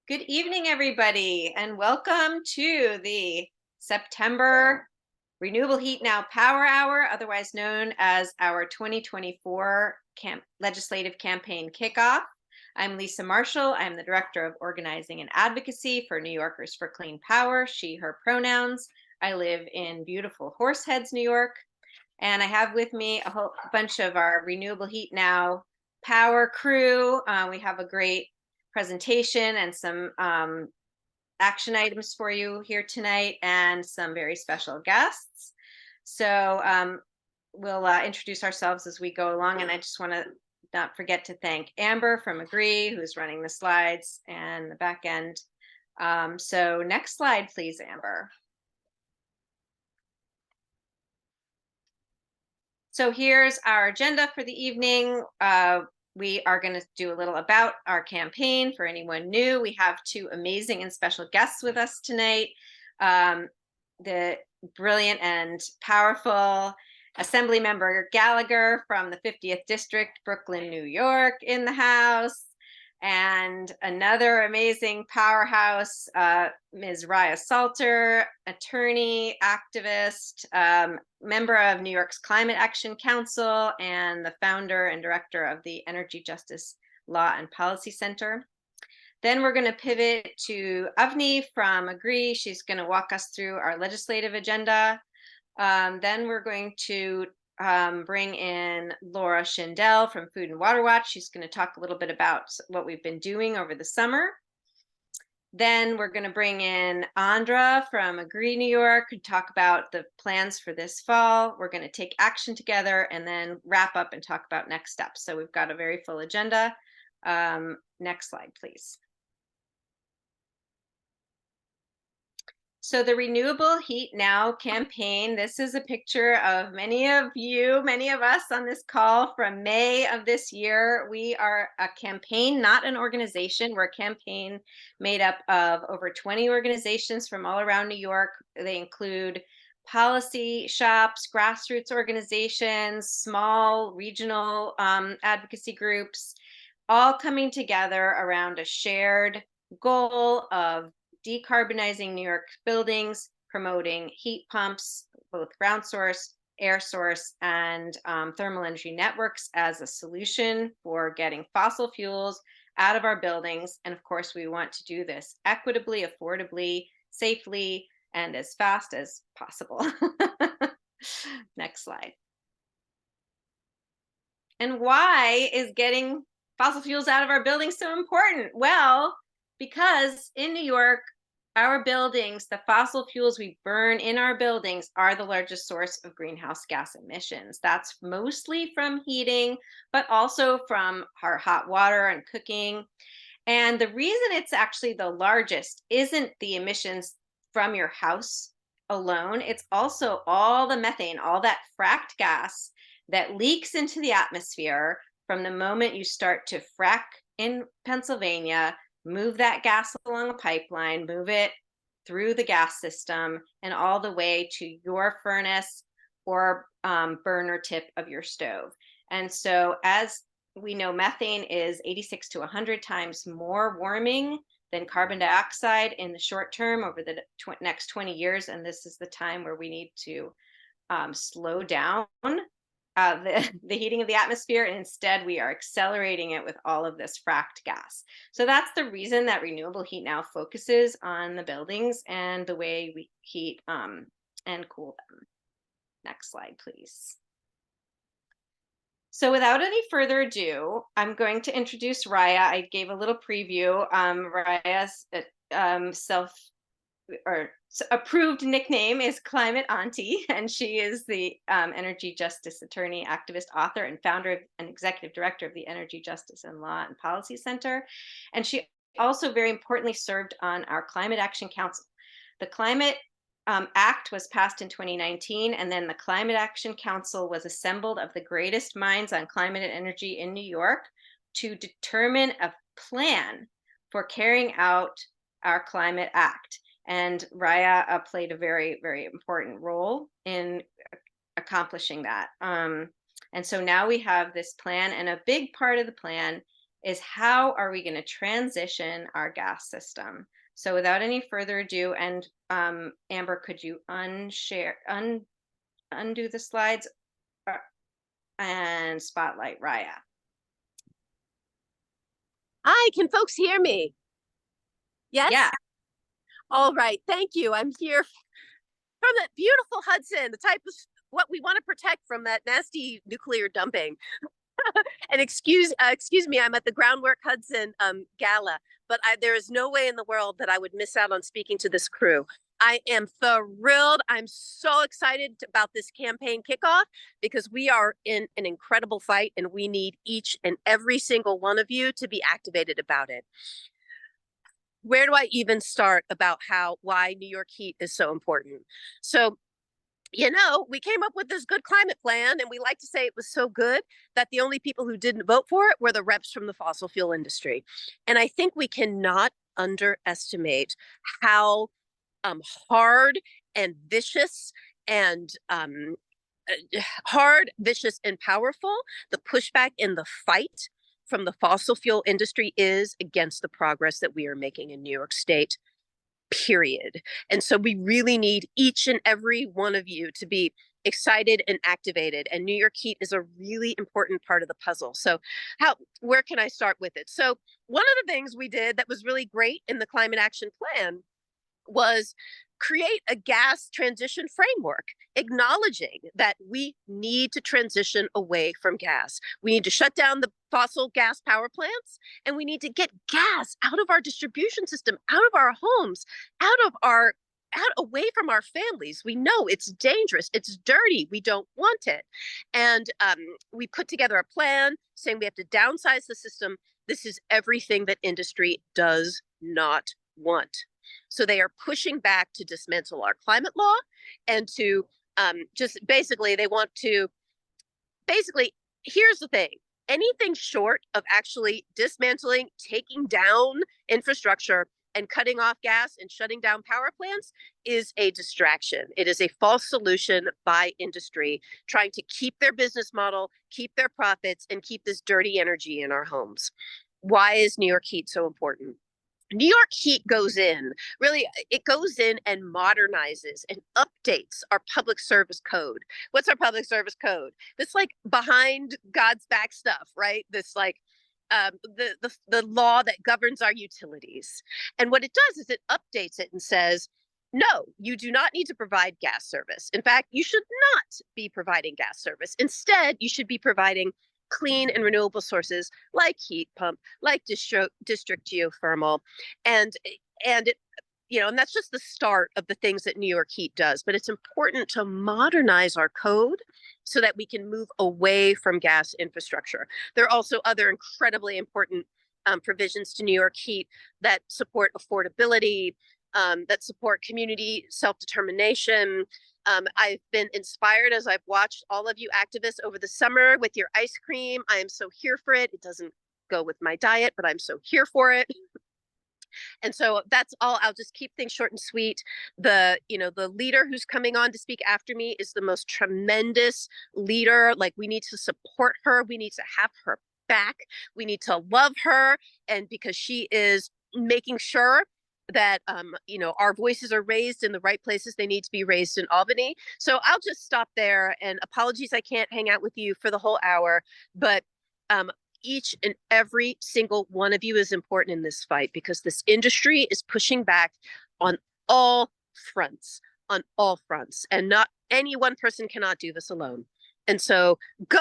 Good evening, everybody, and welcome to the September Renewable Heat Now Power Hour, otherwise known as our 2024 legislative campaign kickoff. I'm Lisa Marshall. I'm the Director of Organizing and Advocacy for New Yorkers for Clean Power, she, her pronouns. I live in beautiful Horseheads, New York, and I have with me a whole bunch of our Renewable Heat Now Power crew. We have a great presentation and some action items for you here tonight and some very special guests. So we'll introduce ourselves as we go along, and I just want to not forget to thank Amber from Agree, who's running the slides and the back end. So next slide, please, Amber. So here's our agenda for the evening. We are going to do a little about our campaign for anyone new. We have two amazing and special guests with us tonight. The brilliant and powerful Assembly Member Gallagher from the 50th District, Brooklyn, New York, in the house. And another amazing powerhouse, Ms. Raya Salter, attorney, activist, member of New York's Climate Action Council, and the founder and director of the Energy Justice Law and Policy Center. Then we're going to pivot to Avni from Agree. She's going to walk us through our legislative agenda. Then we're going to bring in Laura Schindel from Food and Water Watch. She's going to talk a little bit about what we've been doing over the summer. Then we're going to bring in Andra from Agree New York and talk about the plans for this fall. We're going to take action together and then wrap up and talk about next steps. So we've got a very full agenda. Next slide, please. So the Renewable Heat Now campaign, this is a picture of many of you, many of us on this call from May of this year. We are a campaign, not an organization. We're a campaign made up of over 20 organizations from all around New York. They include policy shops, grassroots organizations, small regional advocacy groups, all coming together around a shared goal of decarbonizing New York buildings, promoting heat pumps, both ground source, air source, and thermal energy networks as a solution for getting fossil fuels out of our buildings. And of course, we want to do this equitably, affordably, safely, and as fast as possible. Next slide. And why is getting fossil fuels out of our buildings so important? Well, because in New York, our buildings, the fossil fuels we burn in our buildings are the largest source of greenhouse gas emissions. That's mostly from heating, but also from our hot water and cooking. And the reason it's actually the largest isn't the emissions from your house alone. It's also all the methane, all that fracked gas that leaks into the atmosphere from the moment you start to frack in Pennsylvania, move that gas along a pipeline, move it through the gas system and all the way to your furnace or burner tip of your stove. And so as we know, methane is 86 to 100 times more warming than carbon dioxide in the short term over the next 20 years. And this is the time where we need to slow down the heating of the atmosphere, and instead we are accelerating it with all of this fracked gas. So that's the reason that Renewable Heat Now focuses on the buildings and the way we heat and cool them. Next slide, please. So without any further ado, I'm going to introduce Raya. I gave a little preview. Raya's approved nickname is Climate Auntie, and she is the energy justice attorney, activist, author, and founder and executive director of the Energy Justice and Law and Policy Center. And she also very importantly served on our Climate Action Council. The Climate Act was passed in 2019, and then the Climate Action Council was assembled of the greatest minds on climate and energy in New York to determine a plan for carrying out our Climate Act. And Raya played a very, very important role in accomplishing that. And so now we have this plan, and a big part of the plan is how are we going to transition our gas system? So without any further ado, and Amber, could you undo the slides uh, and spotlight Raya? Hi, can folks hear me? Yes? Yeah. All right, thank you. I'm here from that beautiful Hudson, the type of what we want to protect from that nasty nuclear dumping. And excuse me, I'm at the Groundwork Hudson Gala, but there is no way in the world that I would miss out on speaking to this crew. I am thrilled. I'm so excited about this campaign kickoff because we are in an incredible fight and we need each and every single one of you to be activated about it. Where do I even start about why New York Heat is so important? So, we came up with this good climate plan, and we like to say it was so good that the only people who didn't vote for it were the reps from the fossil fuel industry. And I think we cannot underestimate how hard and vicious and vicious, and powerful the pushback and the fight from the fossil fuel industry is against the progress that we are making in New York State, period. And so we really need each and every one of you to be excited and activated. And New York Heat is a really important part of the puzzle. So where can I start with it? So one of the things we did that was really great in the climate action plan was create a gas transition framework, acknowledging that we need to transition away from gas. We need to shut down the fossil gas power plants, and we need to get gas out of our distribution system, out of our homes, away from our families. We know it's dangerous, it's dirty, we don't want it. And we put together a plan saying we have to downsize the system. This is everything that industry does not want. So they are pushing back to dismantle our climate law and to they want to here's the thing. Anything short of actually dismantling, taking down infrastructure and cutting off gas and shutting down power plants is a distraction. It is a false solution by industry trying to keep their business model, keep their profits, and keep this dirty energy in our homes. Why is New York Heat so important? New York Heat goes in and modernizes and updates our public service code. What's our public service code? This like behind God's back stuff, right? This like the law that governs our utilities. And what it does is it updates it and says, no, you do not need to provide gas service. In fact, you should not be providing gas service. Instead, you should be providing clean and renewable sources like heat pump, like district geothermal, and that's just the start of the things that New York Heat does. But it's important to modernize our code so that we can move away from gas infrastructure. There are also other incredibly important provisions to New York Heat that support affordability, that support community self-determination. I've been inspired as I've watched all of you activists over the summer with your ice cream. I am so here for it. It doesn't go with my diet, but I'm so here for it. And so that's all. I'll just keep things short and sweet. The leader who's coming on to speak after me is the most tremendous leader. Like, we need to support her. We need to have her back. We need to love her. And because she is making sure that our voices are raised in the right places they need to be raised in Albany. So I'll just stop there, and apologies I can't hang out with you for the whole hour, but each and every single one of you is important in this fight, because this industry is pushing back on all fronts, and not any one person cannot do this alone. And so go,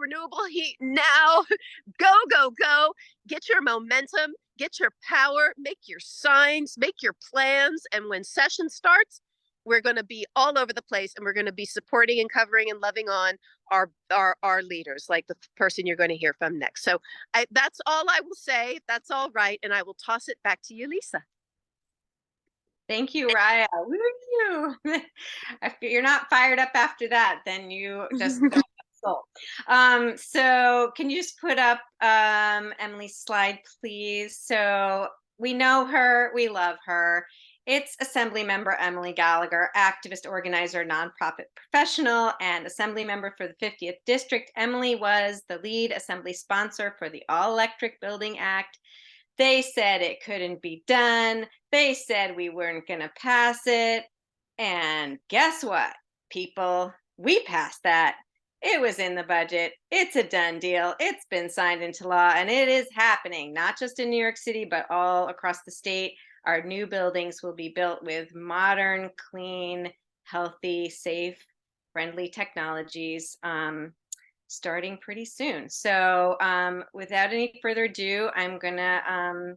Renewable Heat now. Go. Get your momentum, get your power, make your signs, make your plans. And when session starts, we're going to be all over the place, and we're going to be supporting and covering and loving on our leaders, like the person you're going to hear from next. So that's all I will say. That's all right. And I will toss it back to you, Lisa. Thank you, Raya. Woo! If you're not fired up after that, then you just don't have soul. So can you just put up Emily's slide, please? So we know her, we love her, It's Assemblymember Emily Gallagher, activist, organizer, nonprofit professional, and Assembly member for the 50th District. Emily was the lead Assembly sponsor for the All Electric Building Act. They said it couldn't be done. They said we weren't going to pass it. And guess what, people? We passed that. It was in the budget. It's a done deal. It's been signed into law, and it is happening, not just in New York City, but all across the state. Our new buildings will be built with modern, clean, healthy, safe, friendly technologies starting pretty soon. So without any further ado, I'm going to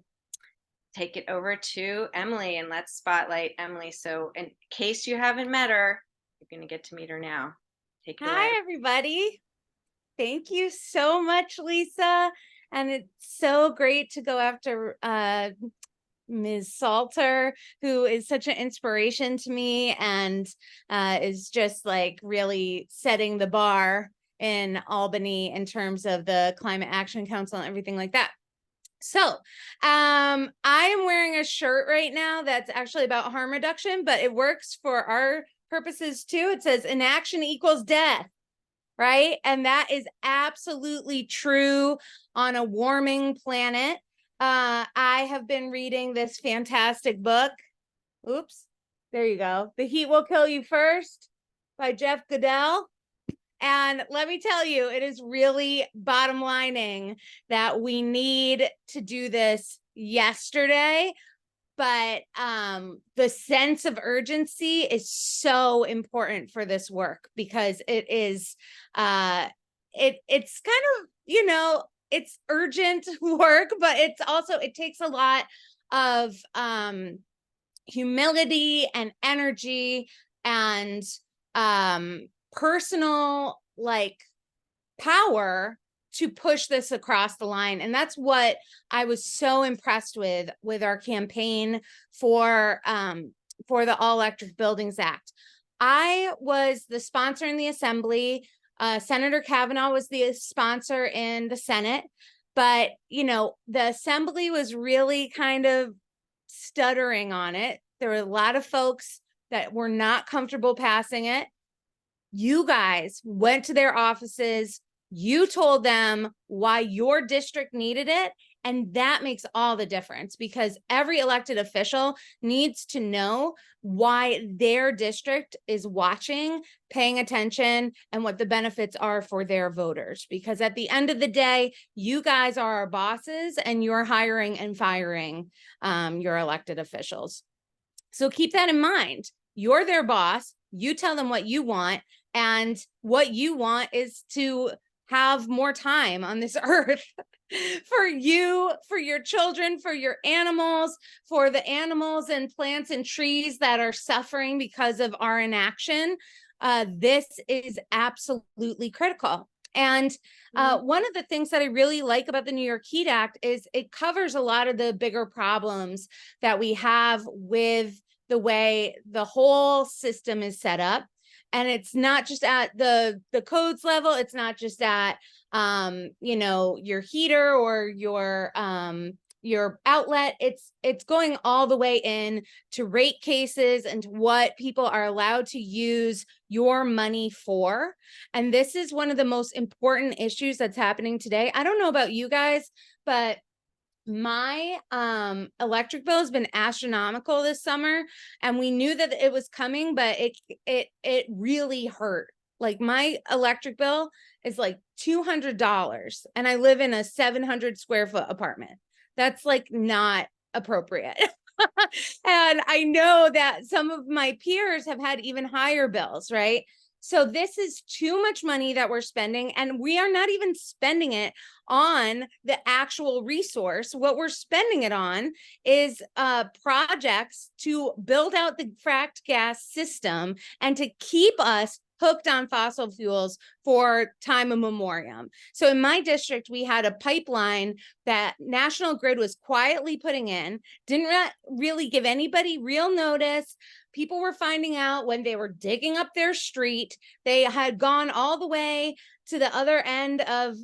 take it over to Emily, and let's spotlight Emily. So in case you haven't met her, you're going to get to meet her now. Take it away. Hi, everybody. Thank you so much, Lisa. And it's so great to go after Ms. Salter, who is such an inspiration to me and is just like really setting the bar in Albany in terms of the Climate Action Council and everything like that. So I am wearing a shirt right now that's actually about harm reduction, but it works for our purposes too. It says inaction equals death, right? And that is absolutely true on a warming planet. I have been reading this fantastic book. Oops, there you go. The Heat Will Kill You First by Jeff Goodell. And let me tell you, it is really bottom lining that we need to do this yesterday. But the sense of urgency is so important for this work because it is it's kind of, you know, it's urgent work, but it's also, it takes a lot of humility and energy and personal like power to push this across the line. And that's what I was so impressed with our campaign for the All Electric Buildings Act. I was the sponsor in the Assembly. Senator Kavanaugh was the sponsor in the Senate. But, you know, the Assembly was really kind of stuttering on it. There were a lot of folks that were not comfortable passing it. You guys went to their offices. You told them why your district needed it. And that makes all the difference because every elected official needs to know why their district is watching, paying attention, and what the benefits are for their voters. Because at the end of the day, you guys are our bosses and you're hiring and firing your elected officials. So keep that in mind. You're their boss. You tell them what you want. And what you want is to have more time on this earth for you, for your children, for your animals, for the animals and plants and trees that are suffering because of our inaction. This is absolutely critical. And one of the things that I really like about the New York Heat Act is it covers a lot of the bigger problems that we have with the way the whole system is set up. And it's not just at the codes level. It's not just at, you know, your heater or your outlet. It's going all the way in to rate cases and to what people are allowed to use your money for. And this is one of the most important issues that's happening today. I don't know about you guys, but my electric bill has been astronomical this summer, and we knew that it was coming, but it really hurt. Like my electric bill is like $200 and I live in a 700 square foot apartment. That's like not appropriate. And I know that some of my peers have had even higher bills, right? So this is too much money that we're spending, and we are not even spending it on the actual resource. What we're spending it on is projects to build out the fracked gas system and to keep us hooked on fossil fuels for time immemorial. So in my district, we had a pipeline that National Grid was quietly putting in, didn't really give anybody real notice. People were finding out when they were digging up their street. They had gone all the way to the other end of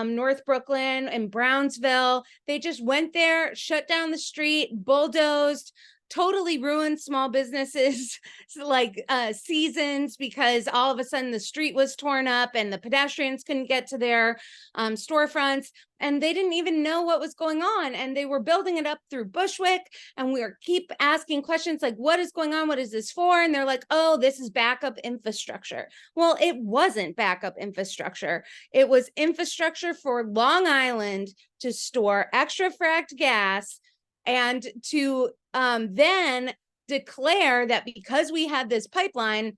North Brooklyn and Brownsville. They just went there, shut down the street, bulldozed, totally ruined small businesses like seasons, because all of a sudden the street was torn up and the pedestrians couldn't get to their storefronts, and they didn't even know what was going on, and they were building it up through Bushwick, and we were keep asking questions like, what is going on, what is this for? And they're like, oh, this is backup infrastructure. Well, it wasn't backup infrastructure. It was infrastructure for Long Island to store extra fracked gas, and to then declare that because we had this pipeline,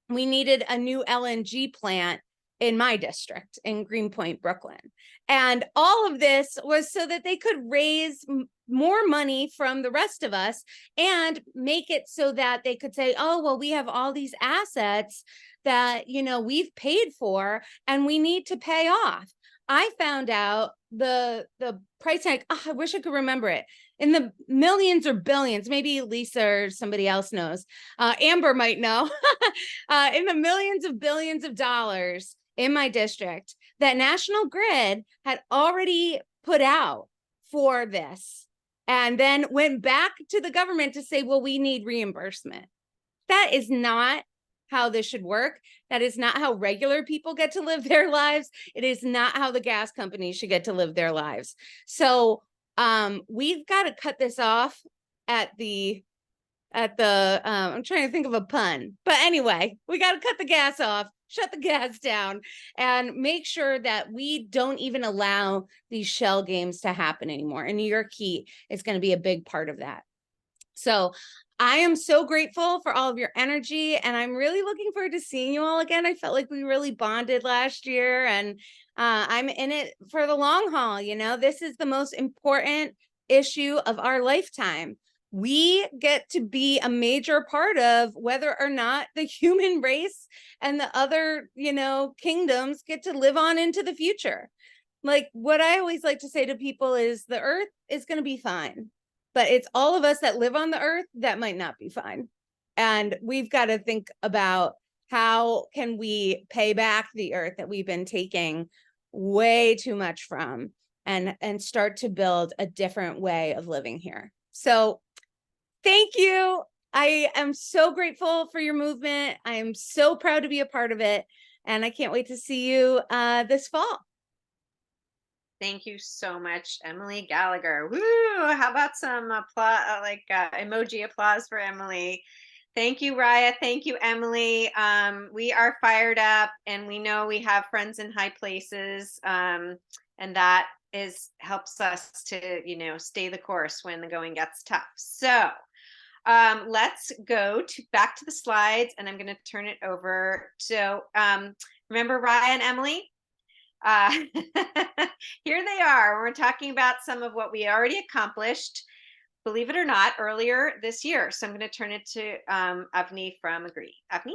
we needed a new LNG plant in my district in Greenpoint, Brooklyn. And all of this was so that they could raise more money from the rest of us and make it so that they could say, oh, well, we have all these assets that, you know, we've paid for and we need to pay off. I found out the price tag, I wish I could remember it, in the millions or billions, maybe Lisa or somebody else knows. Amber might know. In the millions of billions of dollars in my district that National Grid had already put out for this, and then went back to the government to say, well, we need reimbursement. That is not how this should work. That is not how regular people get to live their lives. It is not how the gas companies should get to live their lives. So we've got to cut this off at the I'm trying to think of a pun, but anyway, we got to cut the gas off, shut the gas down, and make sure that we don't even allow these shell games to happen anymore. And New York Heat is going to be a big part of that. So I am so grateful for all of your energy, and I'm really looking forward to seeing you all again. I felt like we really bonded last year, and I'm in it for the long haul. You know, this is the most important issue of our lifetime. We get to be a major part of whether or not the human race and the other, you know, kingdoms get to live on into the future. Like what I always like to say to people is the earth is going to be fine, but it's all of us that live on the earth that might not be fine. And we've got to think about how can we pay back the earth that we've been taking way too much from, and start to build a different way of living here. So thank you. I am so grateful for your movement. I am so proud to be a part of it. And I can't wait to see you this fall. Thank you so much, Emily Gallagher. Woo! How about some applause, emoji applause for Emily? Thank you, Raya. Thank you, Emily. We are fired up, and we know we have friends in high places, and that helps us to, you know, stay the course when the going gets tough. So let's go back to the slides, and I'm going to turn it over. So remember Raya and Emily? Here they are. We're talking about some of what we already accomplished, believe it or not, earlier this year. So I'm going to turn it to Avni from Agree. Avni?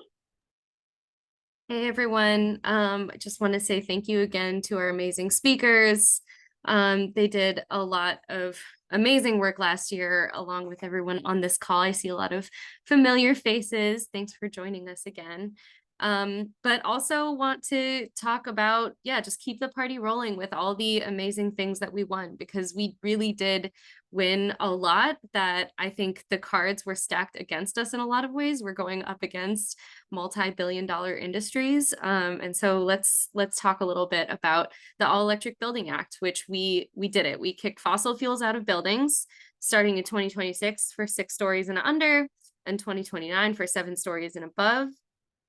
Hey everyone, I just want to say thank you again to our amazing speakers. They did a lot of amazing work last year, along with everyone on this call. I see a lot of familiar faces. Thanks for joining us again. But also want to talk about, just keep the party rolling with all the amazing things that we won, because we really did win a lot that I think the cards were stacked against us in a lot of ways. We're going up against multi-billion-dollar industries. And so let's talk a little bit about the All Electric Building Act, which we did it. We kicked fossil fuels out of buildings starting in 2026 for 6 stories and under, and 2029 for 7 stories and above.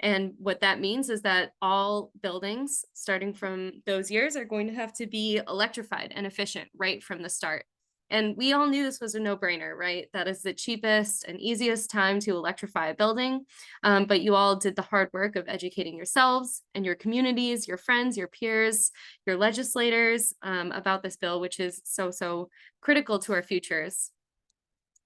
And what that means is that all buildings starting from those years are going to have to be electrified and efficient right from the start. And we all knew this was a no-brainer, right? That is the cheapest and easiest time to electrify a building. But you all did the hard work of educating yourselves and your communities, your friends, your peers, your legislators about this bill, which is so critical to our futures.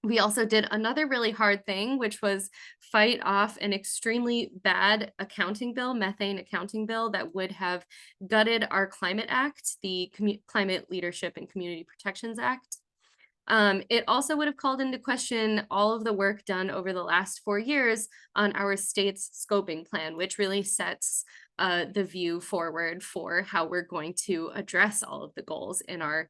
We also did another really hard thing, which was fight off an extremely bad accounting bill, methane accounting bill, that would have gutted our Climate Act, the Climate Leadership and Community Protections Act. It also would have called into question all of the work done over the last 4 years on our state's scoping plan, which really sets the view forward for how we're going to address all of the goals in our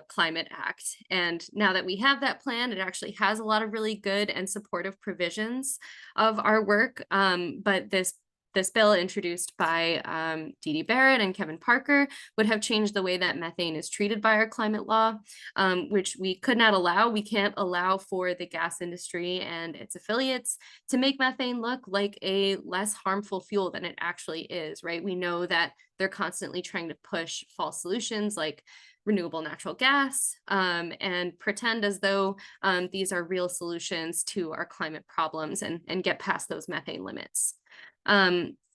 Climate Act. And now that we have that plan, it actually has a lot of really good and supportive provisions of our work. But this bill introduced by Dee Dee Barrett and Kevin Parker would have changed the way that methane is treated by our climate law, which we could not allow. We can't allow for the gas industry and its affiliates to make methane look like a less harmful fuel than it actually is, right? We know that they're constantly trying to push false solutions like renewable natural gas and pretend as though these are real solutions to our climate problems and get past those methane limits.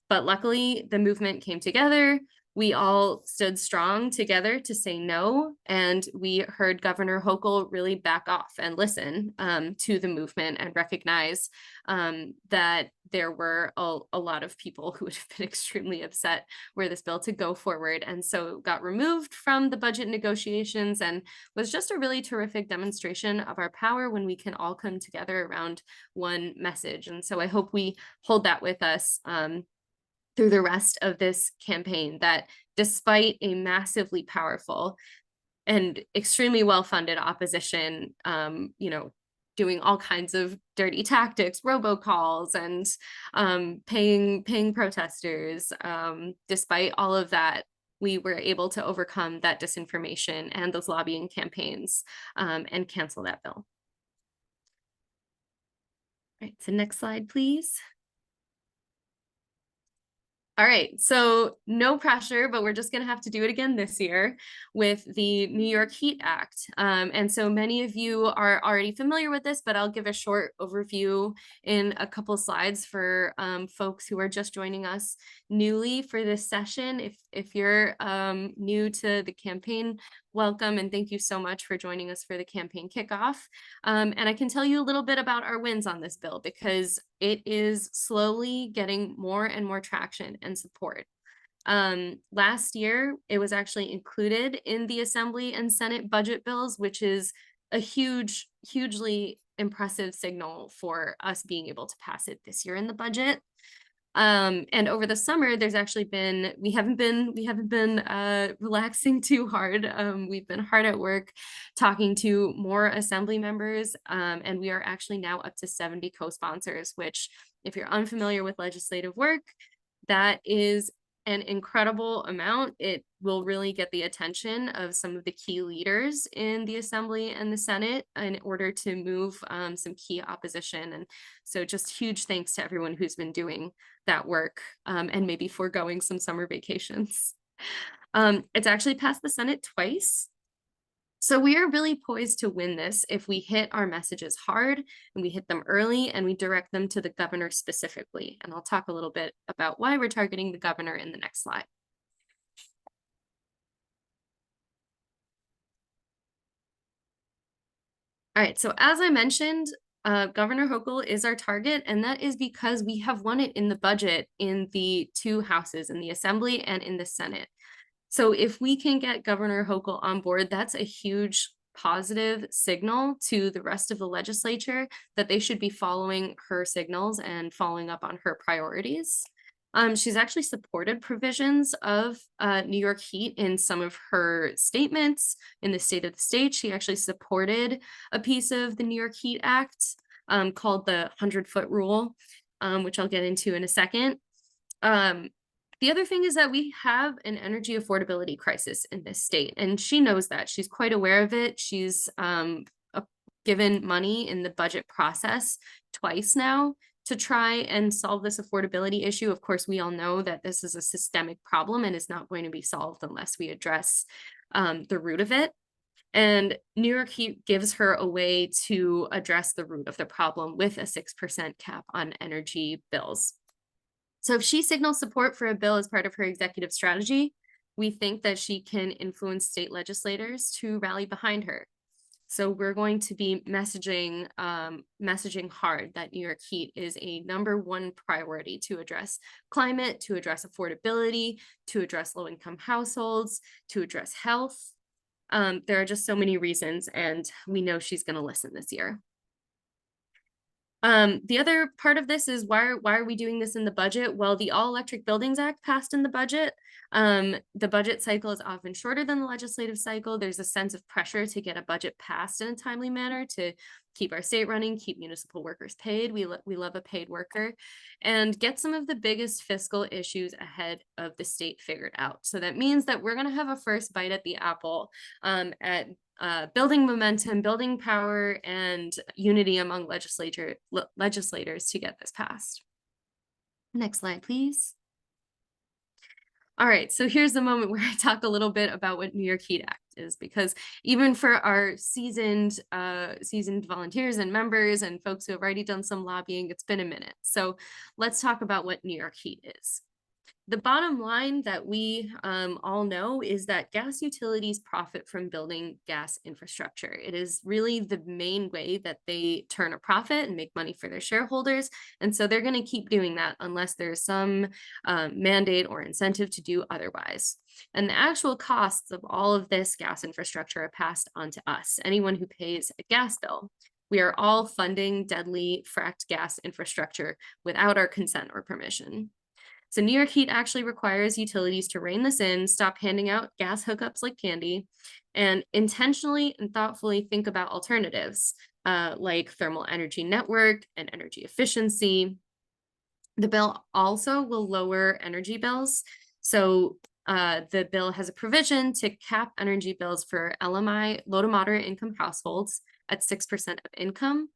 But luckily, the movement came together. We all stood strong together to say no, and we heard Governor Hochul really back off and listen to the movement and recognize that there were a lot of people who would have been extremely upset were this bill to go forward. And so it got removed from the budget negotiations and was just a really terrific demonstration of our power when we can all come together around one message. And so I hope we hold that with us through the rest of this campaign, that despite a massively powerful and extremely well-funded opposition, doing all kinds of dirty tactics, robocalls, and paying protesters, despite all of that, we were able to overcome that disinformation and those lobbying campaigns and cancel that bill. All right, so next slide, please. All right, so no pressure, but we're just going to have to do it again this year with the New York Heat Act. And so many of you are already familiar with this, but I'll give a short overview in a couple slides for folks who are just joining us newly for this session. If you're new to the campaign, welcome, and thank you so much for joining us for the campaign kickoff. And I can tell you a little bit about our wins on this bill because it is slowly getting more and more traction and support. Last year, it was actually included in the Assembly and Senate budget bills, which is a hugely impressive signal for us being able to pass it this year in the budget. And over the summer, there's actually been, we haven't been relaxing too hard. We've been hard at work talking to more Assembly members, and we are actually now up to 70 co-sponsors, which if you're unfamiliar with legislative work, that is an incredible amount. It will really get the attention of some of the key leaders in the Assembly and the Senate in order to move some key opposition. And so just huge thanks to everyone who's been doing that work and maybe foregoing some summer vacations. It's actually passed the Senate twice. So we are really poised to win this if we hit our messages hard and we hit them early and we direct them to the governor specifically. And I'll talk a little bit about why we're targeting the governor in the next slide. All right, so as I mentioned, Governor Hochul is our target, and that is because we have won it in the budget in the two houses, in the Assembly and in the Senate. So if we can get Governor Hochul on board, that's a huge positive signal to the rest of the legislature that they should be following her signals and following up on her priorities. She's actually supported provisions of New York Heat in some of her statements. In the State of the State, she actually supported a piece of the New York Heat Act called the 100-foot rule, which I'll get into in a second. The other thing is that we have an energy affordability crisis in this state, and she knows that. She's quite aware of it. She's given money in the budget process twice now to try and solve this affordability issue. Of course, we all know that this is a systemic problem and is not going to be solved unless we address the root of it. And New York Heat gives her a way to address the root of the problem with a 6% cap on energy bills. So if she signals support for a bill as part of her executive strategy, we think that she can influence state legislators to rally behind her. So we're going to be messaging hard that New York Heat is a #1 priority to address climate, to address affordability, to address low-income households, to address health. There are just so many reasons, and we know she's going to listen this year. The other part of this is why are we doing this in the budget? Well, the All Electric Buildings Act passed in the budget. The budget cycle is often shorter than the legislative cycle. There's a sense of pressure to get a budget passed in a timely manner to keep our state running, keep municipal workers paid. We love a paid worker, and get some of the biggest fiscal issues ahead of the state figured out. So that means that we're going to have a first bite at the apple at building momentum, building power, and unity among legislators to get this passed. Next slide, please. All right, so here's the moment where I talk a little bit about what New York Heat Act is, because even for our seasoned volunteers and members and folks who have already done some lobbying, it's been a minute. So let's talk about what New York Heat is. The bottom line that we all know is that gas utilities profit from building gas infrastructure. It is really the main way that they turn a profit and make money for their shareholders. And so they're going to keep doing that unless there's some mandate or incentive to do otherwise. And the actual costs of all of this gas infrastructure are passed on to us, anyone who pays a gas bill. We are all funding deadly fracked gas infrastructure without our consent or permission. So New York Heat actually requires utilities to rein this in, stop handing out gas hookups like candy, and intentionally and thoughtfully think about alternatives like thermal energy network and energy efficiency. The bill also will lower energy bills. So the bill has a provision to cap energy bills for LMI, low to moderate income households, at 6% of income.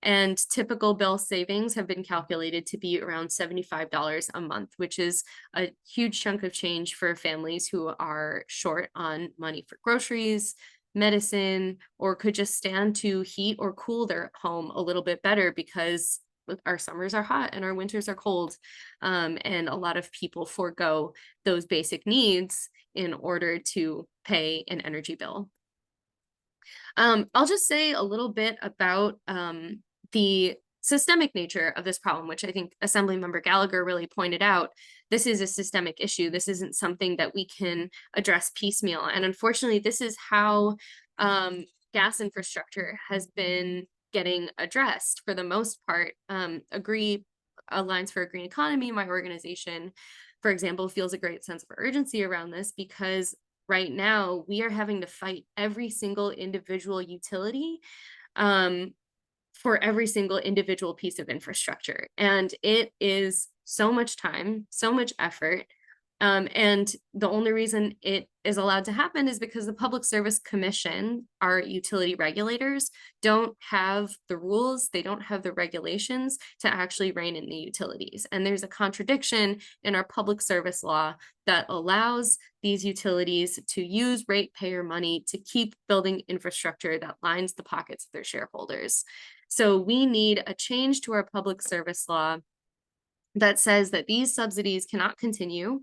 And typical bill savings have been calculated to be around $75 a month, which is a huge chunk of change for families who are short on money for groceries, medicine, or could just stand to heat or cool their home a little bit better because our summers are hot and our winters are cold. And a lot of people forego those basic needs in order to pay an energy bill. I'll just say a little bit about the systemic nature of this problem, which I think Assemblymember Gallagher really pointed out. This is a systemic issue. This isn't something that we can address piecemeal. And unfortunately, this is how gas infrastructure has been getting addressed for the most part. Alliance for a Green Economy, my organization, for example, feels a great sense of urgency around this because right now we are having to fight every single individual utility for every single individual piece of infrastructure. And it is so much time, so much effort. And the only reason it is allowed to happen is because the Public Service Commission, our utility regulators, don't have the rules, they don't have the regulations to actually rein in the utilities. And there's a contradiction in our public service law that allows these utilities to use ratepayer money to keep building infrastructure that lines the pockets of their shareholders. So we need a change to our public service law that says that these subsidies cannot continue,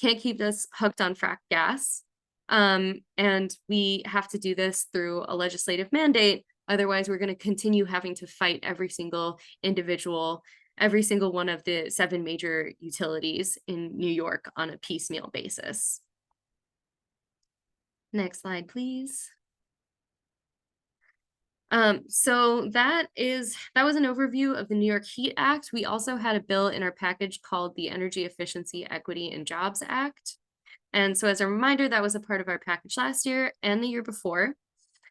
can't keep us hooked on fracked gas. And we have to do this through a legislative mandate. Otherwise, we're going to continue having to fight every single one of the 7 major utilities in New York on a piecemeal basis. Next slide, please. So that was an overview of the New York Heat Act. We also had a bill in our package called the Energy Efficiency, Equity, and Jobs Act. And so as a reminder, that was a part of our package last year and the year before.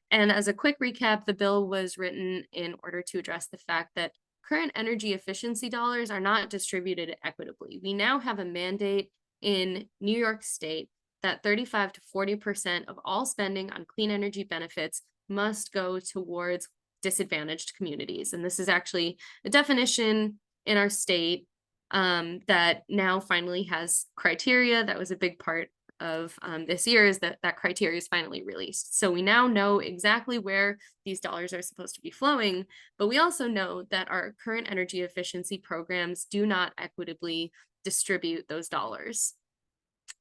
And as a quick recap, the bill was written in order to address the fact that current energy efficiency dollars are not distributed equitably. We now have a mandate in New York State that 35 to 40% of all spending on clean energy benefits must go towards disadvantaged communities. And this is actually a definition in our state that now finally has criteria. That was a big part of this year, is that criteria is finally released. So we now know exactly where these dollars are supposed to be flowing, but we also know that our current energy efficiency programs do not equitably distribute those dollars.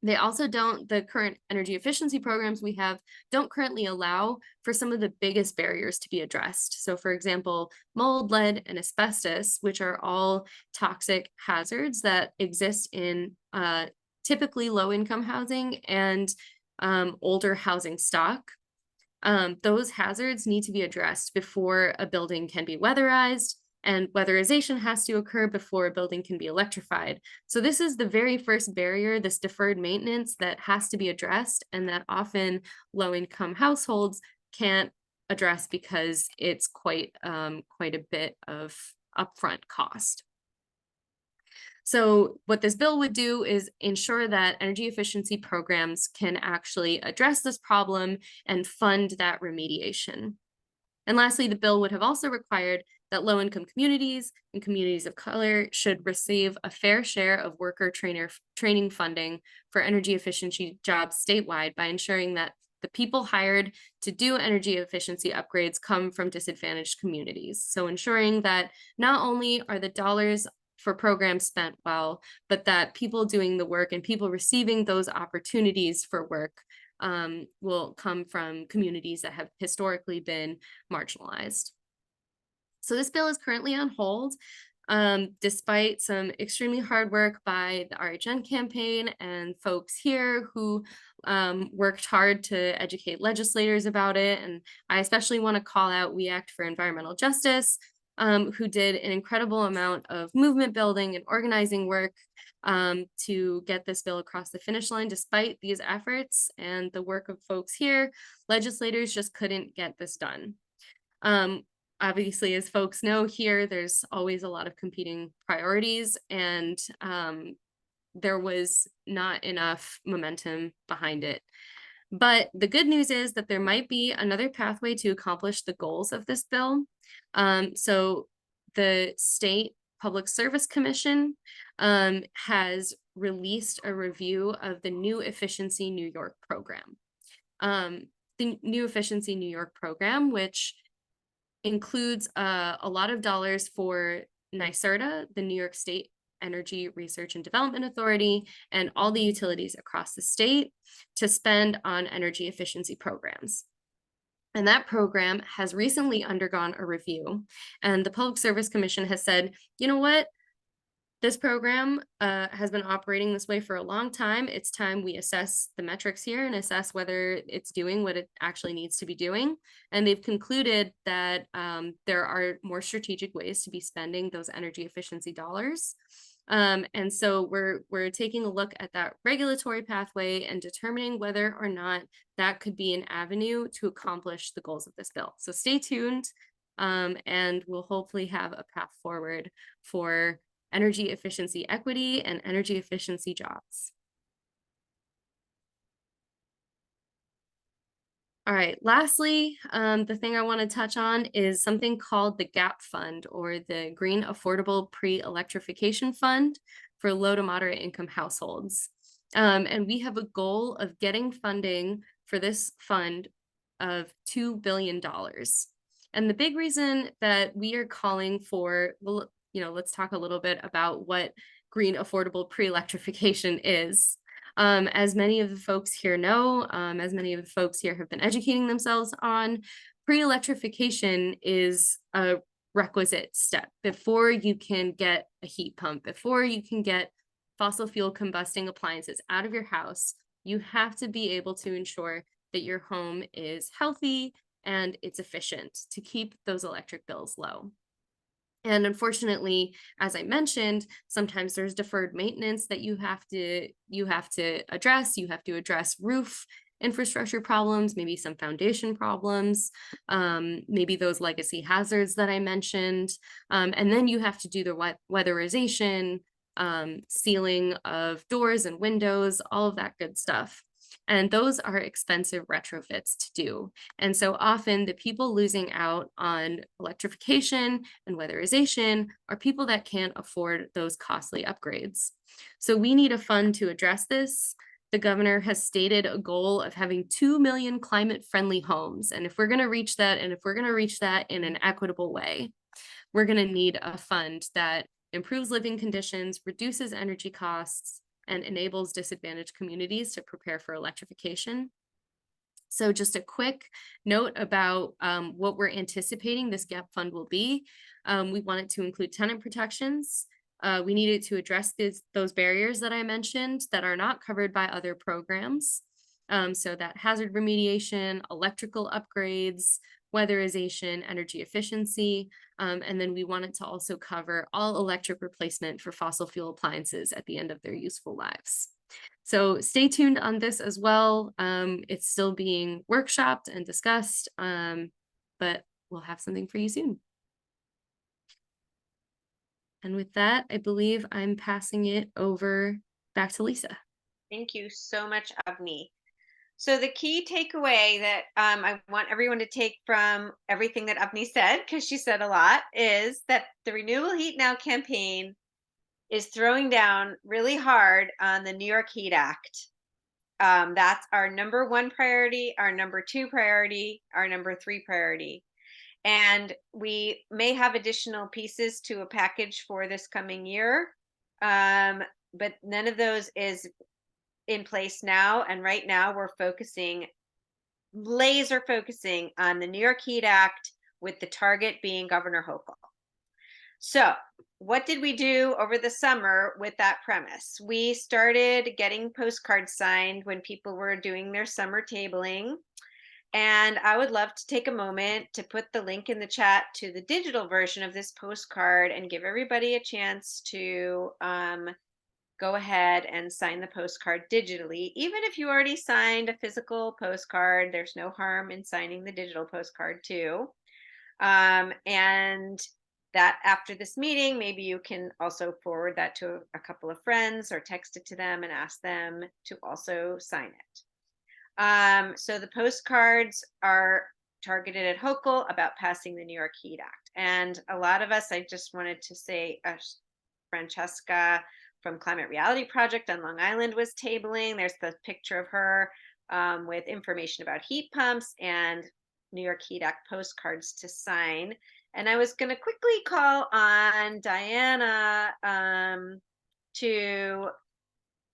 They also the current energy efficiency programs we have don't currently allow for some of the biggest barriers to be addressed. So for example, mold, lead, and asbestos, which are all toxic hazards that exist in typically low-income housing and older housing stock. Those hazards need to be addressed before a building can be weatherized and weatherization has to occur before a building can be electrified. So this is the very first barrier, this deferred maintenance that has to be addressed, and that often low-income households can't address because it's quite a bit of upfront cost. So what this bill would do is ensure that energy efficiency programs can actually address this problem and fund that remediation. And lastly, the bill would have also required that low-income communities and communities of color should receive a fair share of worker training funding for energy efficiency jobs statewide by ensuring that the people hired to do energy efficiency upgrades come from disadvantaged communities. So ensuring that not only are the dollars for programs spent well, but that people doing the work and people receiving those opportunities for work will come from communities that have historically been marginalized. So this bill is currently on hold, despite some extremely hard work by the RHN campaign and folks here who worked hard to educate legislators about it. And I especially want to call out We Act for Environmental Justice, who did an incredible amount of movement building and organizing work to get this bill across the finish line. Despite these efforts and the work of folks here, legislators just couldn't get this done. Obviously, as folks know here, there's always a lot of competing priorities, and there was not enough momentum behind it. But the good news is that there might be another pathway to accomplish the goals of this bill. So the State Public Service Commission has released a review of the New Efficiency New York program. The New Efficiency New York program, which includes a lot of dollars for NYSERDA, the New York State Energy Research and Development Authority, and all the utilities across the state to spend on energy efficiency programs. And that program has recently undergone a review, and the Public Service Commission has said, you know what? This program has been operating this way for a long time. It's time we assess the metrics here and assess whether it's doing what it actually needs to be doing. And they've concluded that there are more strategic ways to be spending those energy efficiency dollars. And so we're taking a look at that regulatory pathway and determining whether or not that could be an avenue to accomplish the goals of this bill. So stay tuned, and we'll hopefully have a path forward for energy efficiency equity and energy efficiency jobs. All right, lastly, the thing I want to touch on is something called the GAP Fund, or the Green Affordable Pre-Electrification Fund for low to moderate income households. And we have a goal of getting funding for this fund of $2 billion. And the big reason that we are calling for, well, let's talk a little bit about what green affordable pre-electrification is. As many of the folks here know, as many of the folks here have been educating themselves on, pre-electrification is a requisite step before you can get a heat pump, before you can get fossil fuel combusting appliances out of your house. You have to be able to ensure that your home is healthy and it's efficient to keep those electric bills low. And unfortunately, as I mentioned, sometimes there's deferred maintenance that you have to address. You have to address roof infrastructure problems, maybe some foundation problems, maybe those legacy hazards that I mentioned. And then you have to do the weatherization, sealing of doors and windows, all of that good stuff. And those are expensive retrofits to do. And so often the people losing out on electrification and weatherization are people that can't afford those costly upgrades. So we need a fund to address this. The governor has stated a goal of having 2 million climate-friendly homes. And if we're going to reach that, and if we're going to reach that in an equitable way, we're going to need a fund that improves living conditions, reduces energy costs, and enables disadvantaged communities to prepare for electrification. So just a quick note about what we're anticipating this GAP fund will be. We want it to include tenant protections. We need it to address those barriers that I mentioned that are not covered by other programs. So that hazard remediation, electrical upgrades, weatherization, energy efficiency, and then we wanted to also cover all electric replacement for fossil fuel appliances at the end of their useful lives. So stay tuned on this as well. It's still being workshopped and discussed, but we'll have something for you soon. And with that, I believe I'm passing it over back to Lisa. Thank you so much, Avni. So the key takeaway that I want everyone to take from everything that Avni said, because she said a lot, is that the Renewable Heat Now campaign is throwing down really hard on the New York Heat Act. That's our number 1 priority, our number 2 priority, our number 3 priority. And we may have additional pieces to a package for this coming year, but none of those is in place now. And right now we're laser focusing on the New York Heat Act, with the target being Governor Hochul. So what did we do over the summer with that premise? We started getting postcards signed when people were doing their summer tabling. And I would love to take a moment to put the link in the chat to the digital version of this postcard and give everybody a chance to go ahead and sign the postcard digitally. Even if you already signed a physical postcard, there's no harm in signing the digital postcard too. And that after this meeting, maybe you can also forward that to a couple of friends or text it to them and ask them to also sign it. So the postcards are targeted at Hochul about passing the New York Heat Act. And a lot of us, I just wanted to say, Francesca from Climate Reality Project on Long Island was tabling. There's the picture of her with information about heat pumps and New York Heat Act postcards to sign. And I was going to quickly call on Diana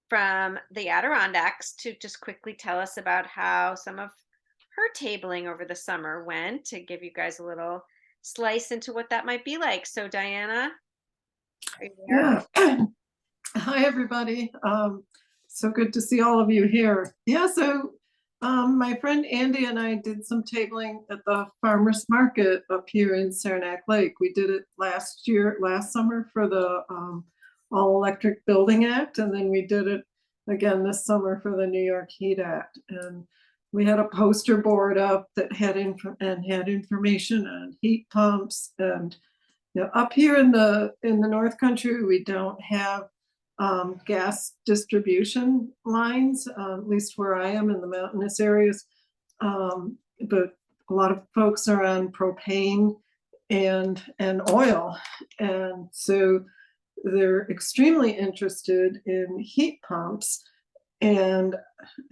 from the Adirondacks to just quickly tell us about how some of her tabling over the summer went, to give you guys a little slice into what that might be like. So Diana, are you there? Yeah. Hi, everybody. So good to see all of you here. Yeah, so my friend Andy and I did some tabling at the farmers market up here in Saranac Lake. We did it last summer for the All Electric Building Act, and then we did it again this summer for the New York Heat Act. And we had a poster board up that had information on heat pumps. And up here in the North Country, we don't have gas distribution lines, at least where I am in the mountainous areas. But a lot of folks are on propane and oil. And so they're extremely interested in heat pumps. And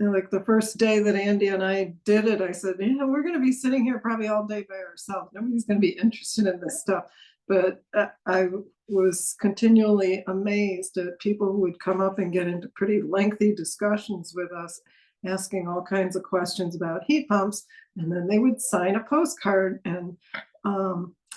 like the first day that Andy and I did it, I said, we're going to be sitting here probably all day by ourselves. Nobody's going to be interested in this stuff. But I was continually amazed at people who would come up and get into pretty lengthy discussions with us, asking all kinds of questions about heat pumps. And then they would sign a postcard and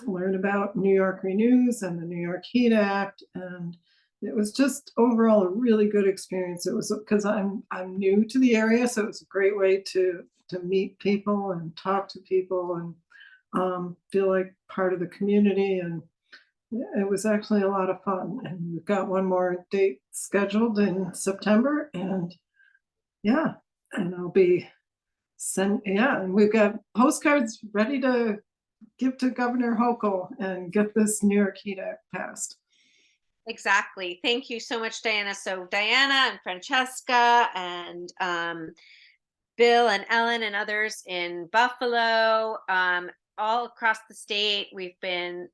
learn about New York Renews and the New York Heat Act. And it was just overall a really good experience. It was because I'm new to the area, so it was a great way to meet people and talk to people and feel like part of the community. And it was actually a lot of fun. And we've got one more date scheduled in September, and I'll be and we've got postcards ready to give to Governor Hochul and get this New York Heat Act passed. Exactly. Thank you so much, Diana. So Diana and Francesca and Bill and Ellen and others in Buffalo, all across the state, we've been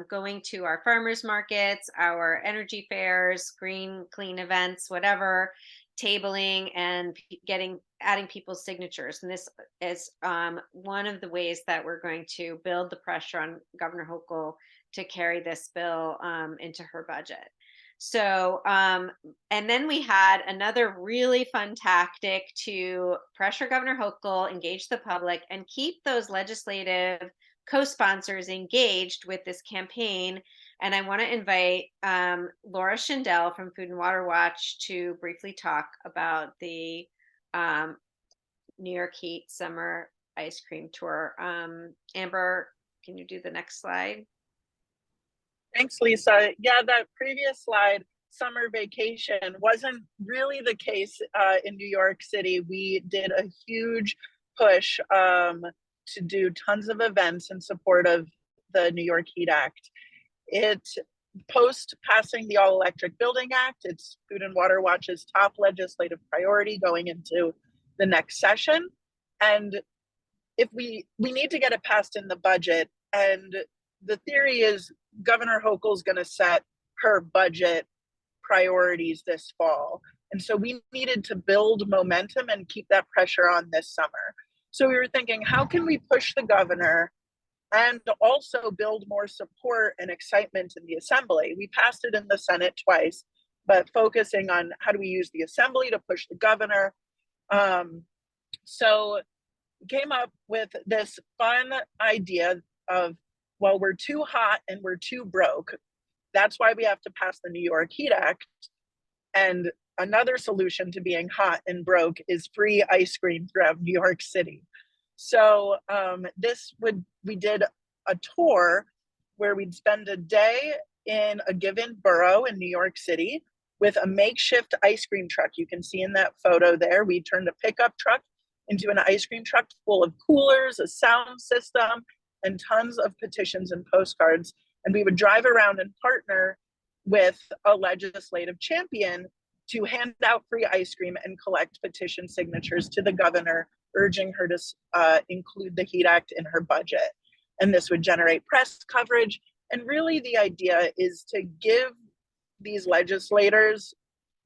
going to our farmers markets, our energy fairs, green, clean events, whatever, tabling and adding people's signatures. And this is one of the ways that we're going to build the pressure on Governor Hochul to carry this bill into her budget. So, and then we had another really fun tactic to pressure Governor Hochul, engage the public, and keep those legislative co-sponsors engaged with this campaign. And I want to invite Laura Schindel from Food and Water Watch to briefly talk about the New York Heat Summer ice cream tour. Amber, can you do the next slide? Thanks, Lisa. Yeah, that previous slide, summer vacation, wasn't really the case in New York City. We did a huge push to do tons of events in support of the New York Heat Act. It post passing the All Electric Building Act, it's Food and Water Watch's top legislative priority going into the next session. And if we need to get it passed in the budget, and the theory is Governor Hochul is going to set her budget priorities this fall. And so we needed to build momentum and keep that pressure on this summer. So we were thinking, how can we push the governor and also build more support and excitement in the assembly? We passed it in the Senate twice, but focusing on how do we use the assembly to push the governor. So came up with this fun idea of, well, we're too hot and we're too broke. That's why we have to pass the New York Heat Act. And another solution to being hot and broke is free ice cream throughout New York City. So we did a tour where we'd spend a day in a given borough in New York City with a makeshift ice cream truck. You can see in that photo there, we turned a pickup truck into an ice cream truck full of coolers, a sound system, and tons of petitions and postcards. And we would drive around and partner with a legislative champion to hand out free ice cream and collect petition signatures to the governor, urging her to include the Heat Act in her budget. And this would generate press coverage. And really the idea is to give these legislators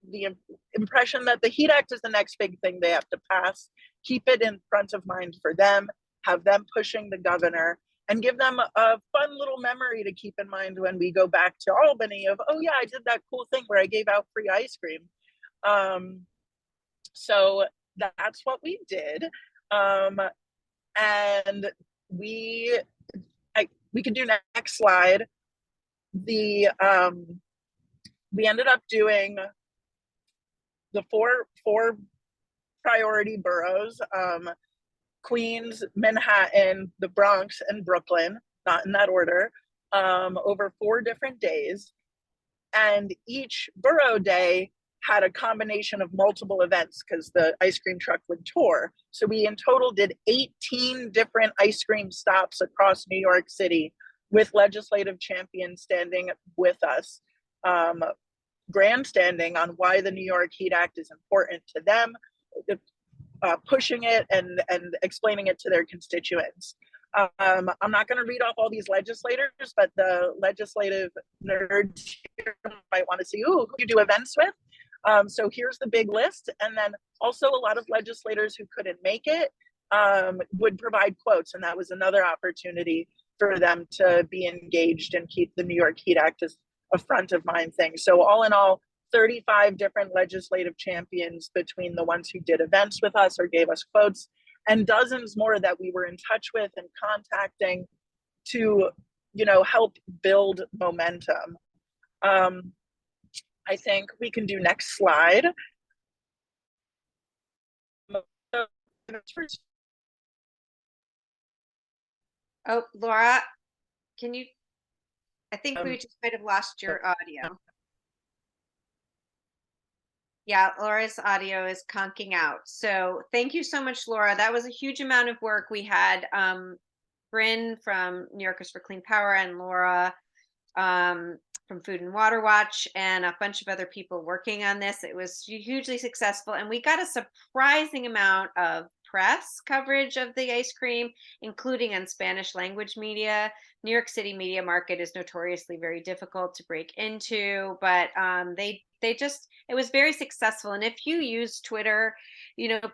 the impression that the Heat Act is the next big thing they have to pass, keep it in front of mind for them, have them pushing the governor, and give them a fun little memory to keep in mind when we go back to Albany of, oh yeah, I did that cool thing where I gave out free ice cream. So that's what we did. And we could do next slide. We ended up doing the four priority boroughs, Queens, Manhattan, the Bronx, and Brooklyn, not in that order, over 4 different days. And each borough day had a combination of multiple events because the ice cream truck would tour. So we in total did 18 different ice cream stops across New York City with legislative champions standing with us, grandstanding on why the New York Heat Act is important to them, pushing it and explaining it to their constituents. I'm not going to read off all these legislators, but the legislative nerds here might want to see, who you do events with. So here's the big list. And then also a lot of legislators who couldn't make it would provide quotes. And that was another opportunity for them to be engaged and keep the New York Heat Act as a front of mind thing. So all in all, 35 different legislative champions between the ones who did events with us or gave us quotes, and dozens more that we were in touch with and contacting to, help build momentum. I think we can do next slide. Oh, Laura, I think we just might have lost your audio. Yeah, Laura's audio is conking out. So thank you so much, Laura. That was a huge amount of work. We had Bryn from New Yorkers for Clean Power and Laura from Food and Water Watch and a bunch of other people working on this. It was hugely successful, and we got a surprising amount of press coverage of the ice cream, including on Spanish language media. New York City media market is notoriously very difficult to break into, but it was very successful. And if you use Twitter,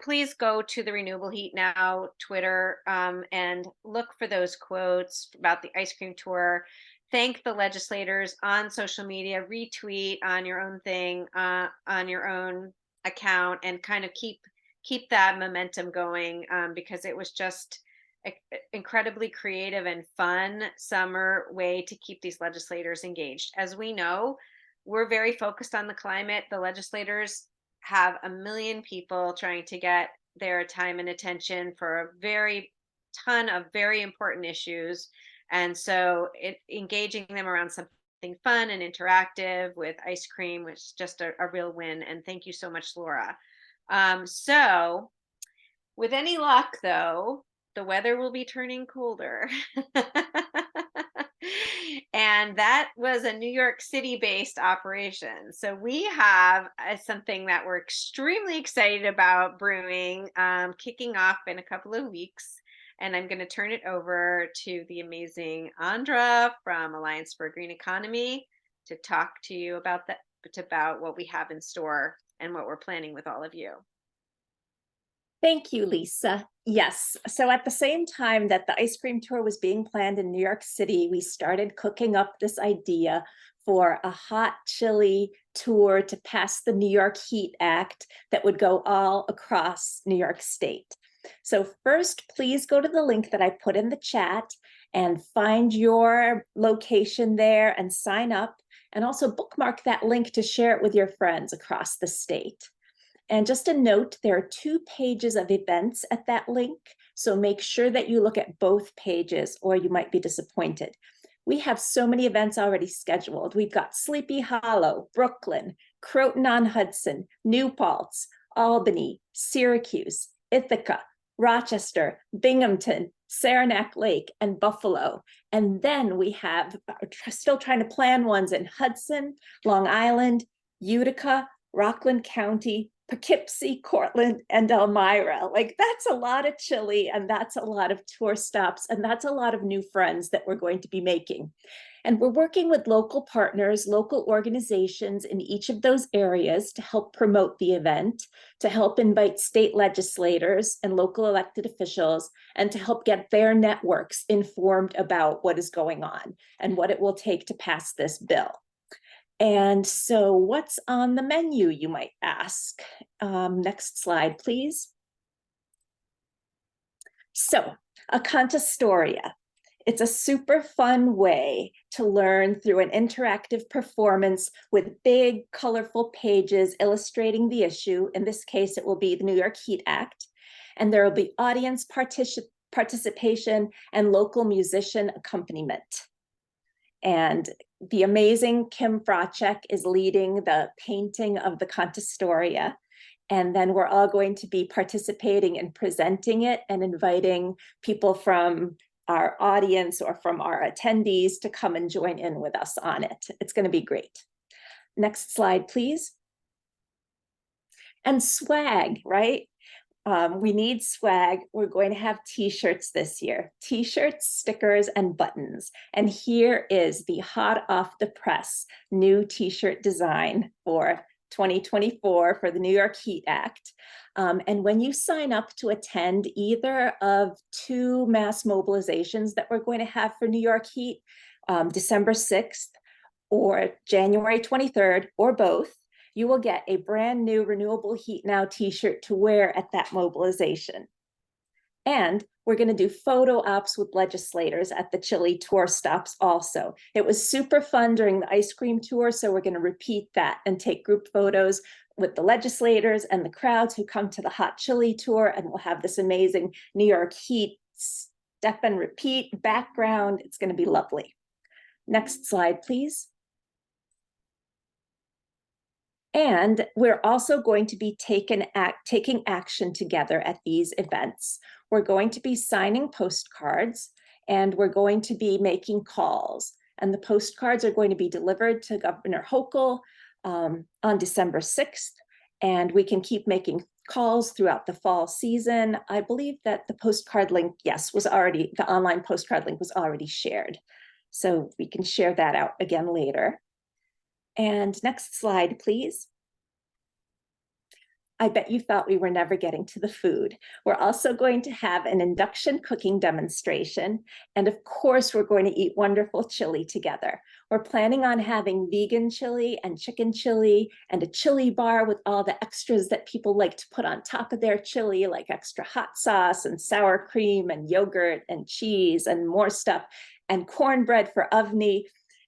please go to the Renewable Heat Now Twitter and look for those quotes about the ice cream tour. Thank the legislators on social media, retweet on your own thing, on your own account, and kind of keep that momentum going, because it was just incredibly creative and fun summer way to keep these legislators engaged. As we know, we're very focused on the climate. The legislators have a million people trying to get their time and attention for a very ton of very important issues. And so engaging them around something fun and interactive with ice cream was just a real win. And thank you so much, Laura. So with any luck, though, the weather will be turning colder. And that was a New York City based operation. So we have something that we're extremely excited about brewing, kicking off in a couple of weeks. And I'm going to turn it over to the amazing Andra from Alliance for a Green Economy to talk to you about what we have in store and what we're planning with all of you. Thank you, Lisa. Yes, so at the same time that the ice cream tour was being planned in New York City, we started cooking up this idea for a hot chili tour to pass the New York Heat Act that would go all across New York State. So first, please go to the link that I put in the chat and find your location there and sign up, and also bookmark that link to share it with your friends across the state. And just a note, there are 2 pages of events at that link, so make sure that you look at both pages or you might be disappointed. We have so many events already scheduled. We've got Sleepy Hollow, Brooklyn, Croton-on-Hudson, New Paltz, Albany, Syracuse, Ithaca, Rochester, Binghamton, Saranac Lake, and Buffalo. And then we have still trying to plan ones in Hudson, Long Island, Utica, Rockland County, Poughkeepsie, Cortland, and Elmira. Like, that's a lot of chili, and that's a lot of tour stops, and that's a lot of new friends that we're going to be making. And we're working with local partners, local organizations in each of those areas to help promote the event, to help invite state legislators and local elected officials, and to help get their networks informed about what is going on and what it will take to pass this bill. And so what's on the menu, you might ask? Next slide, please. So, a Cantastoria. It's a super fun way to learn through an interactive performance with big, colorful pages illustrating the issue. In this case, it will be the New York Heat Act. And there will be audience participation and local musician accompaniment. And the amazing Kim Fracek is leading the painting of the Cantastoria. And then we're all going to be participating and presenting it and inviting people from our audience or from our attendees to come and join in with us on it. It's going to be great. Next slide, please. And swag, right? We need swag. We're going to have t-shirts this year, t-shirts, stickers, and buttons. And here is the hot off the press new t-shirt design for 2024 for the New York Heat Act. And when you sign up to attend either of 2 mass mobilizations that we're going to have for New York Heat, December 6th or January 23rd, or both, you will get a brand new Renewable Heat Now t-shirt to wear at that mobilization. And we're going to do photo ops with legislators at the chili tour stops also. It was super fun during the ice cream tour, so we're going to repeat that and take group photos with the legislators and the crowds who come to the hot chili tour, and we'll have this amazing New York Heat step and repeat background. It's going to be lovely. Next slide, please. And we're also going to be taking action together at these events. We're going to be signing postcards, and we're going to be making calls. And the postcards are going to be delivered to Governor Hochul on December 6th. And we can keep making calls throughout the fall season. I believe that the postcard link, yes, the online postcard link was already shared. So we can share that out again later. And next slide, please. I bet you thought we were never getting to the food. We're also going to have an induction cooking demonstration. And of course, we're going to eat wonderful chili together. We're planning on having vegan chili and chicken chili and a chili bar with all the extras that people like to put on top of their chili, like extra hot sauce and sour cream and yogurt and cheese and more stuff, and cornbread for Avni.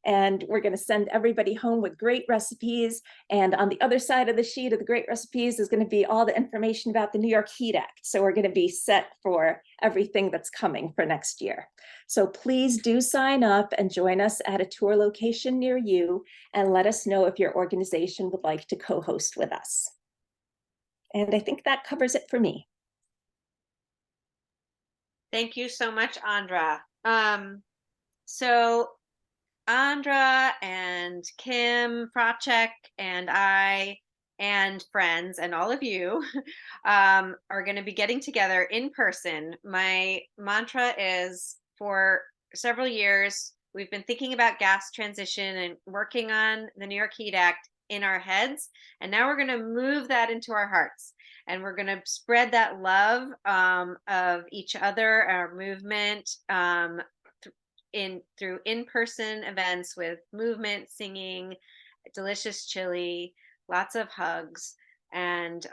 And we're going to send everybody home with great recipes. And on the other side of the sheet of the great recipes is going to be all the information about the New York Heat Act. So we're going to be set for everything that's coming for next year. So please do sign up and join us at a tour location near you, and let us know if your organization would like to co-host with us. And I think that covers it for me. Thank you so much, Andra. So Andra and Kim Fracek and I and friends and all of you are going to be getting together in person. My mantra is, for several years, we've been thinking about gas transition and working on the New York Heat Act in our heads. And now we're going to move that into our hearts. And we're going to spread that love of each other, our movement, through in-person events with movement, singing, delicious chili, lots of hugs. And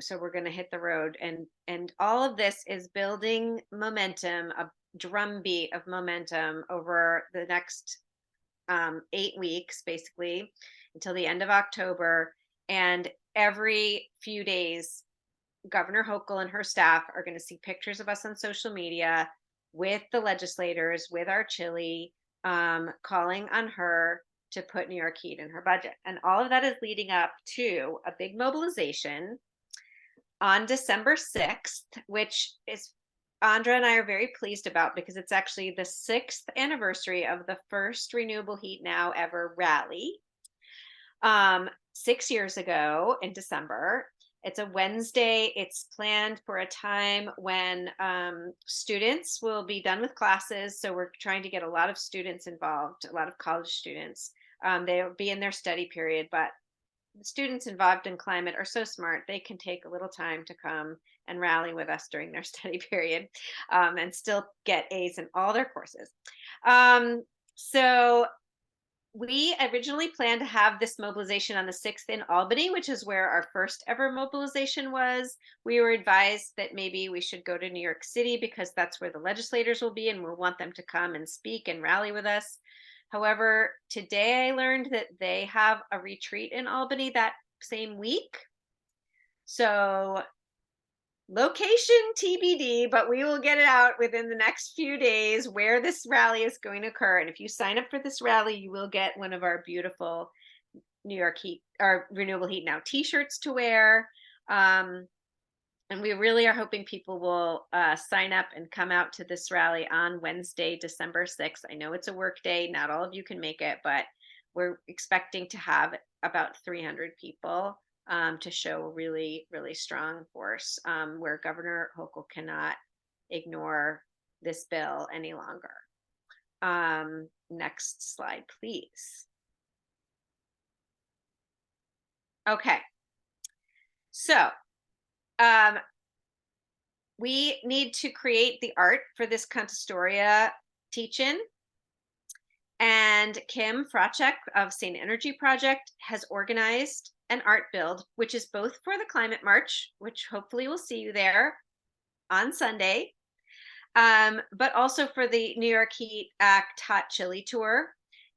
so we're going to hit the road. And all of this is building momentum, a drumbeat of momentum over the next 8 weeks, basically, until the end of October. And every few days, Governor Hochul and her staff are going to see pictures of us on social media with the legislators, with our chili, calling on her to put New York Heat in her budget. And all of that is leading up to a big mobilization on December 6th, which is Andra and I are very pleased about, because it's actually the 6th anniversary of the first Renewable Heat Now ever rally. 6 years ago in December. It's a Wednesday. It's planned for a time when students will be done with classes. So we're trying to get a lot of students involved, a lot of college students. They'll be in their study period, but the students involved in climate are so smart. They can take a little time to come and rally with us during their study period and still get A's in all their courses. So we originally planned to have this mobilization on the 6th in Albany, which is where our first ever mobilization was. We were advised that maybe we should go to New York City because that's where the legislators will be, and we'll want them to come and speak and rally with us. However, today I learned that they have a retreat in Albany that same week. So location TBD, but we will get it out within the next few days where this rally is going to occur. And if you sign up for this rally, you will get one of our beautiful New York Heat or Renewable Heat Now t-shirts to wear. And we really are hoping people will sign up and come out to this rally on Wednesday, December 6th. I know it's a work day. Not all of you can make it, but we're expecting to have about 300 people to show a really, really strong force where Governor Hochul cannot ignore this bill any longer. Next slide, please. Okay. So we need to create the art for this Consistoria teach-in. And Kim Fracek of Sane Energy Project has organized an art build, which is both for the Climate March, which hopefully we'll see you there on Sunday, but also for the New York Heat Act Hot Chili Tour.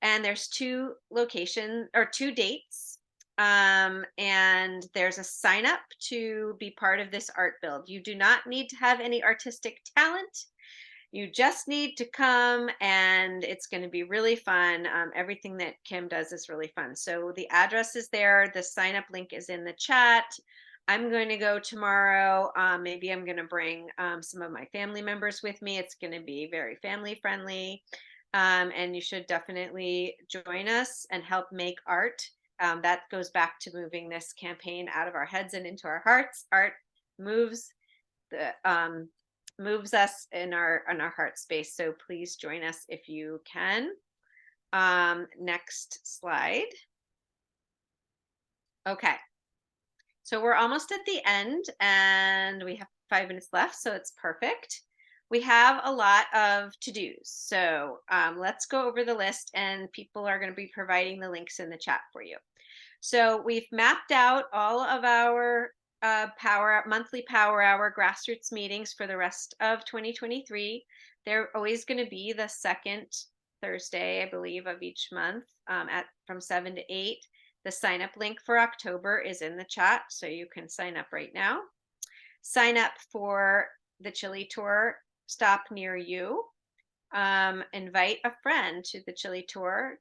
And there's 2 locations or 2 dates. And there's a sign up to be part of this art build. You do not need to have any artistic talent. You just need to come, and it's going to be really fun. Everything that Kim does is really fun. So the address is there. The sign up link is in the chat. I'm going to go tomorrow. Maybe I'm going to bring some of my family members with me. It's going to be very family friendly. And you should definitely join us and help make art. That goes back to moving this campaign out of our heads and into our hearts. Art moves us in our heart space. So please join us if you can. Next slide. Okay. So we're almost at the end and we have 5 minutes left, so it's perfect. We have a lot of to-dos. So let's go over the list, and people are going to be providing the links in the chat for you. So we've mapped out all of our monthly power hour grassroots meetings for the rest of 2023. They're always going to be the second Thursday, I believe, of each month from 7 to 8. The sign up link for October is in the chat, so you can sign up right now. Sign up for the Chili Tour stop near you. Invite a friend to the Chili Tour.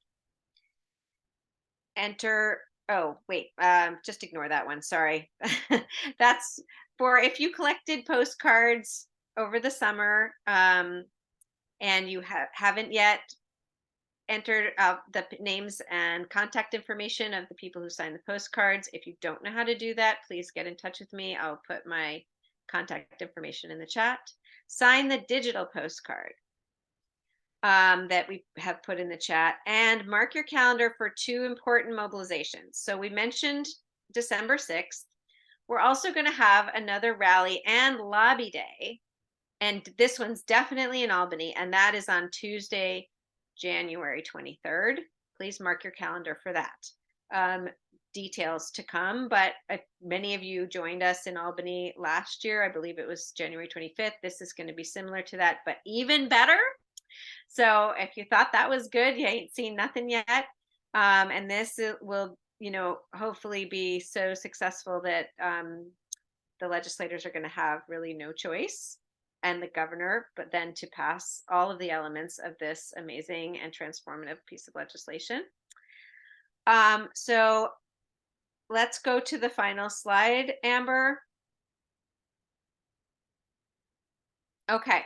Enter, oh, wait, just ignore that one, sorry. That's for if you collected postcards over the summer and you haven't yet entered the names and contact information of the people who signed the postcards. If you don't know how to do that, please get in touch with me. I'll put my contact information in the chat. Sign the digital postcard that we have put in the chat, and mark your calendar for 2 important mobilizations. So we mentioned December 6th. We're also going to have another rally and lobby day. And this one's definitely in Albany, and that is on Tuesday, January 23rd. Please mark your calendar for that. Details to come, but many of you joined us in Albany last year. I believe it was January 25th. This is going to be similar to that, but even better. So if you thought that was good, you ain't seen nothing yet. And this will, hopefully be so successful that the legislators are going to have really no choice, and the governor, but then to pass all of the elements of this amazing and transformative piece of legislation. So let's go to the final slide, Amber. Okay.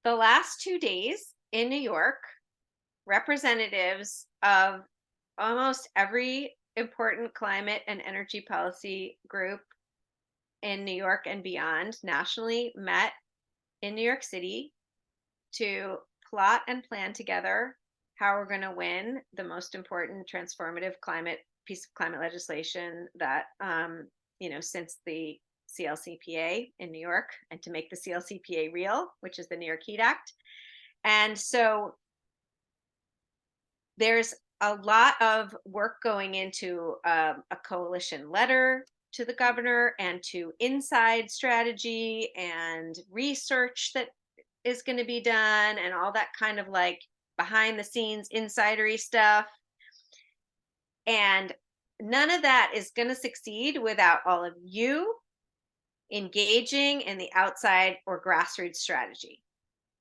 The last 2 days in New York, representatives of almost every important climate and energy policy group in New York and beyond nationally met in New York City to plot and plan together how we're going to win the most important transformative piece of climate legislation that, since the CLCPA in New York, and to make the CLCPA real, which is the New York Heat Act. And so there's a lot of work going into a coalition letter to the governor, and to inside strategy and research that is going to be done, and all that kind of like behind the scenes insidery stuff. And none of that is going to succeed without all of you engaging in the outside or grassroots strategy.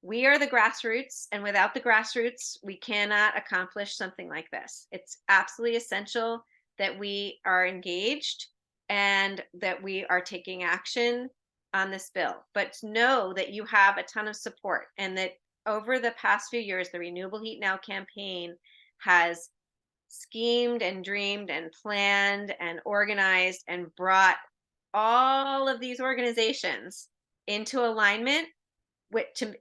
We are the grassroots, and without the grassroots, we cannot accomplish something like this. It's absolutely essential that we are engaged and that we are taking action on this bill. But know that you have a ton of support, and that over the past few years, the Renewable Heat Now campaign has schemed and dreamed and planned and organized and brought all of these organizations into alignment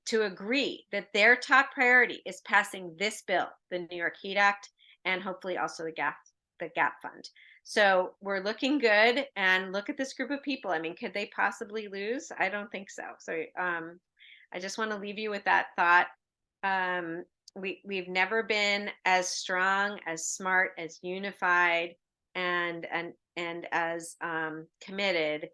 to agree that their top priority is passing this bill, the New York Heat Act, and hopefully also the GAP fund. So we're looking good, and look at this group of people. I mean, could they possibly lose? I don't think so. So I just want to leave you with that thought. We've never been as strong, as smart, as unified, and as committed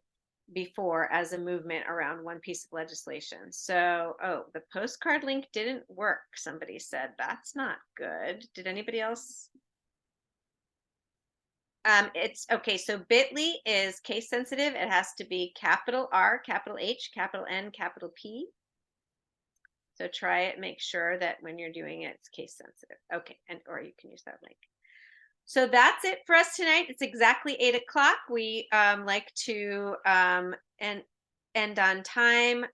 before as a movement around one piece of legislation. So, the postcard link didn't work. Somebody said that's not good. Did anybody else? It's okay. So bit.ly is case sensitive. It has to be capital R, capital H, capital N, capital P. So try it. Make sure that when you're doing it, it's case sensitive. Okay, or you can use that link. So that's it for us tonight. It's exactly 8 o'clock. We like to end on time.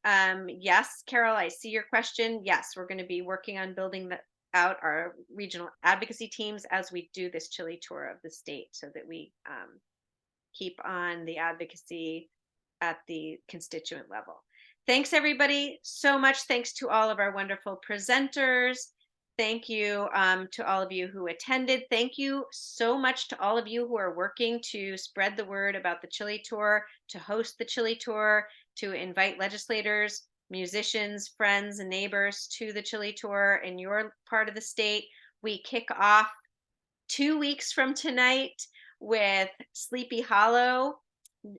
Yes, Carol, I see your question. Yes, we're going to be working on building out our regional advocacy teams as we do this Chili tour of the state, so that we keep on the advocacy at the constituent level. Thanks, everybody, so much. Thanks to all of our wonderful presenters. Thank you to all of you who attended. Thank you so much to all of you who are working to spread the word about the Chili tour, to host the Chili tour, to invite legislators, musicians, friends, and neighbors to the Chili tour in your part of the state. We kick off 2 weeks from tonight with Sleepy Hollow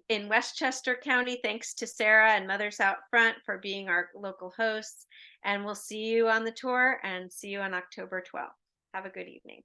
in Westchester County. Thanks to Sarah and Mothers Out Front for being our local hosts. And we'll see you on the tour and see you on October 12th. Have a good evening.